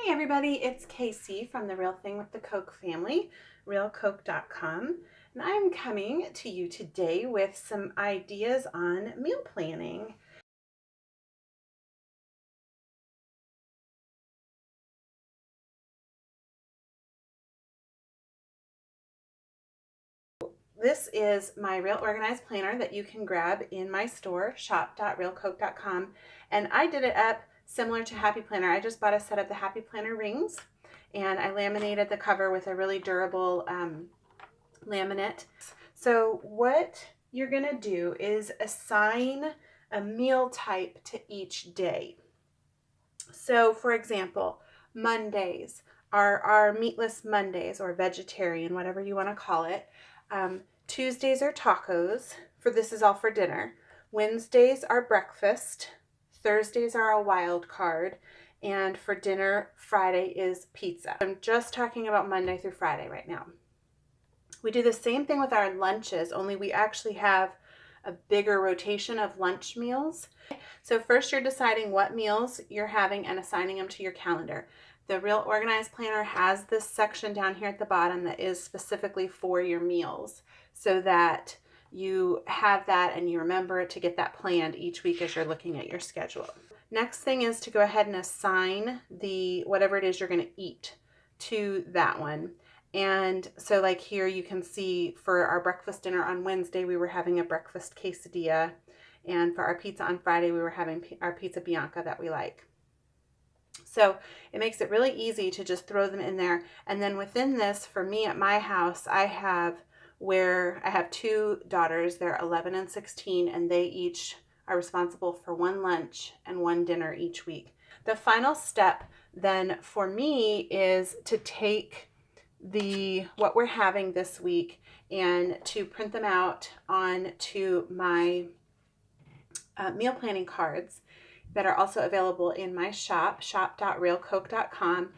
Hey everybody, it's Casey from The Real Thing with the Coke family, realcoke.com, and I'm coming to you today with some ideas on meal planning. This is my Real Organized Planner that you can grab in my store, shop.realcoke.com, and I did it up similar to Happy Planner. I just bought a set of the Happy Planner rings, and I laminated the cover with a really durable laminate. So what you're going to do is assign a meal type to each day. So for example, Mondays are our meatless Mondays, or vegetarian, whatever you want to call it. Tuesdays are tacos, for this is all for dinner. Wednesdays are breakfast. Thursdays are a wild card. And for dinner, Friday is pizza. I'm just talking about Monday through Friday right now. We do the same thing with our lunches, only we actually have a bigger rotation of lunch meals. So first you're deciding what meals you're having and assigning them to your calendar. The Real Organized Planner has this section down here at the bottom that is specifically for your meals, so that you have that and you remember to get that planned each week as you're looking at your schedule. Next thing is to go ahead and assign the whatever it is you're going to eat to that one. And so like here you can see for our breakfast dinner on Wednesday, we were having a breakfast quesadilla. And for our pizza on Friday, we were having our pizza Bianca that we like. So it makes it really easy to just throw them in there. And then within this, for me at my house, I have two daughters. They're 11 and 16, and they each are responsible for one lunch and one dinner each week. The final step then for me is to take what we're having this week and to print them out onto my meal planning cards that are also available in my shop, shop.realcoke.com,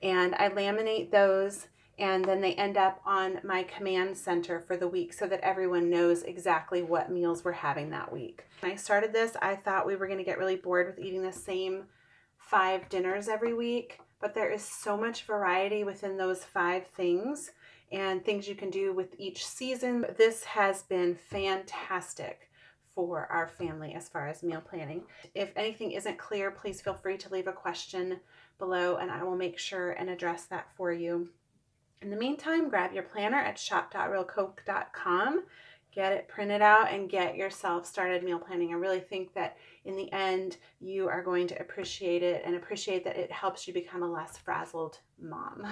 and I laminate those, and then they end up on my command center for the week so that everyone knows exactly what meals we're having that week. When I started this, I thought we were going to get really bored with eating the same 5 dinners every week, but there is so much variety within those 5 things and things you can do with each season. This has been fantastic for our family as far as meal planning. If anything isn't clear, please feel free to leave a question below and I will make sure and address that for you. In the meantime, grab your planner at shop.realcoke.com, get it printed out, and get yourself started meal planning. I really think that in the end, you are going to appreciate it and appreciate that it helps you become a less frazzled mom.